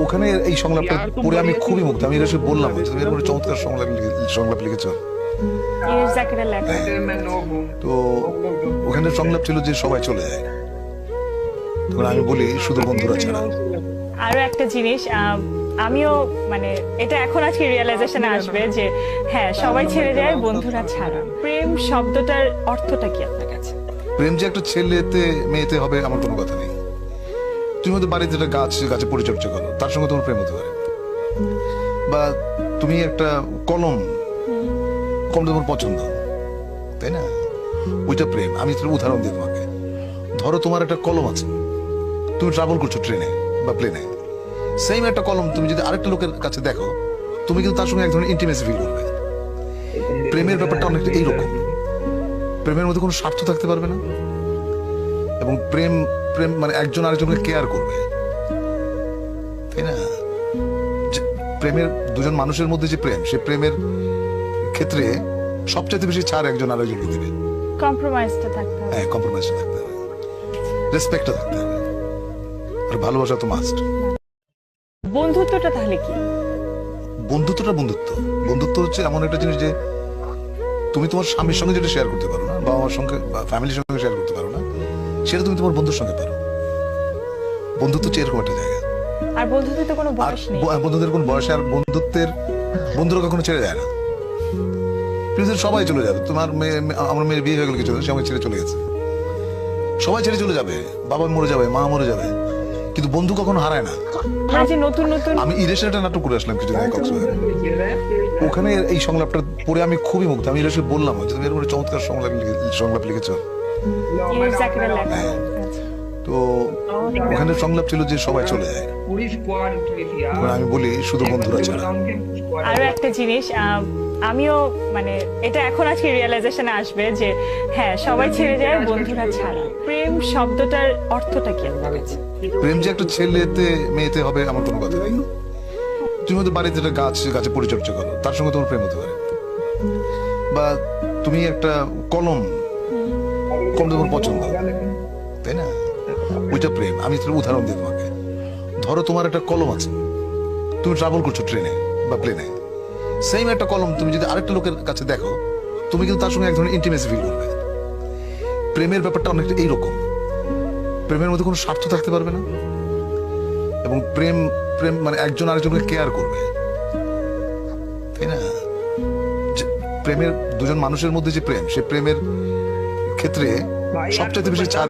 ওখানে এই সংলাপটা পড়ে আমি খুবই মুগ্ধ। আমি এটা বললাম যে তুমি এরকম চমৎকার সংলাপ লিখেছো। জাকিরের লেখা। তো ওখানে সংলাপ ছিল যে সবাই চলে যায়, তখন আমি বলি শুধু বন্ধুরা ছাড়া। আরো একটা জিনিস, আমিও মানে এটা এখন আজকে রিয়েলাইজেশনে আসবে যে হ্যাঁ, সবাই ছেড়ে যায় বন্ধুরা ছাড়া। প্রেম শব্দটার অর্থটা কি আপনার কাছে? প্রেম যে একটা ছেলেতে মেয়েতে হবে আমার কোনো কথা নেই। তুমি হয়তো বাড়িতে একটা গাছে পরিচর্যা করো, তার সঙ্গে তোমার প্রেম হতে পারে। বা তুমি একটা কলম তোমার পছন্দ, তাই না? ওইটা প্রেম। আমি উদাহরণ দিই তোমাকে। ধরো তোমার একটা কলম আছে, তুমি ট্রাভেল করছো ট্রেনে বা প্লেনে, সেম একটা কলম তুমি যদি আরেকটা লোকের কাছে দেখো, তুমি কিন্তু তার সঙ্গে এক ধরনের ইন্টিমেসি ফিল করবে। প্রেমের ব্যাপারটা অনেকটা এইরকম। প্রেমের মধ্যে কোনো স্বার্থ থাকতে পারবে না, এবং প্রেম প্রেম মানে একজন আরেকজনকে কেয়ার করবে, তাই না? প্রেমের দুজন মানুষের মধ্যে যে প্রেম, সে প্রেমের ক্ষেত্রে সবচাইতে বেশি ছাড় একজন আরেকজনকে দিবে। কম্প্রোমাইজটা থাকতে হবে। হ্যাঁ, কম্প্রোমাইজটা থাকতে হবে, রেসপেক্টটা থাকতে হবে, আর ভালোবাসা তো মাস্ট। বন্ধুত্বটা তাহলে কি? বন্ধুত্বটা বন্ধুত্ব হচ্ছে এমন একটা জিনিস যে তুমি তোমার স্বামীর সঙ্গে যেটা শেয়ার করতে পারো না, বাবা মার সঙ্গে বা ফ্যামিলির সঙ্গে শেয়ার করতে পারো না, সেটা তুমি তোমার বন্ধুর সঙ্গে পারো। বন্ধুত্ব হচ্ছে এরকম একটা জায়গা। আর বন্ধুত্বের তো কোনো আর বয়স নেই। বন্ধুদের কোন বয়সে, আর বন্ধুরা কখনো ছেড়ে যায় না। পৃথিবীর সবাই চলে যাবে। তোমার আমার মেয়ের বিয়ে হয়ে গেল কিছু, সে আমাকে ছেড়ে চলে গেছে। সবাই ছেড়ে চলে যাবে, বাবা মরে যাবে, মা মরে যাবে, কিন্তু বন্ধু কখনো হারায় না। আমরা যে নতুন নতুন আমি ইরেশন একটা নাটক করে আসলাম কিছুদিন আগে কক্সবাজারে। ওখানে এই সংলাপটা পড়ে আমি খুবই মুগ্ধ। আমি ইরেশন বললাম যে তুমি এরকম চমৎকার সংলাপ লিখেছো। জাকিরের লেখা। হ্যাঁ। আচ্ছা। তো ওখানে সংলাপ ছিল যে সবাই চলে যায়, তখন আমি বলি শুধু বন্ধুরা ছাড়া। আরো একটা জিনিস, আমিও মানে এটা এখন আজকে রিয়েলাইজেশনে আসবে যে হ্যাঁ, সবাই ছেড়ে যায় বন্ধুরা ছাড়া। প্রেম শব্দটার অর্থটা কি আপনার কাছে? প্রেম যে একটা ছেলেতে মেয়েতে হবে আমার কোনো কথা নেই। তুমি হয়তো বাড়িতে একটা গাছে পরিচর্যা করো, তার সঙ্গে তোমার প্রেম হতে পারে। বা তুমি একটা কলম তোমার পছন্দ, তাই না? ওইটা প্রেম। আমি উদাহরণ দিই তোমাকে। ধরো তোমার একটা কলম আছে, তুমি ট্রাভেল করছো ট্রেনে বা প্লেনে, সেম একটা কলম তুমি যদি আরেকটা লোকের কাছে দেখো, তুমি কিন্তু তার সঙ্গে এক ধরনের ইন্টিমেসি ফিল করবে। প্রেমের ব্যাপারটা অনেকটা এইরকম। প্রেমের মধ্যে কোনো স্বার্থ থাকতে পারবে না, এবং প্রেম প্রেম মানে একজন আরেকজনকে কেয়ার করবে, তাই না? প্রেমের দুজন মানুষের মধ্যে যে প্রেম, সে প্রেমের ক্ষেত্রে সবচাইতে বেশি ছাড়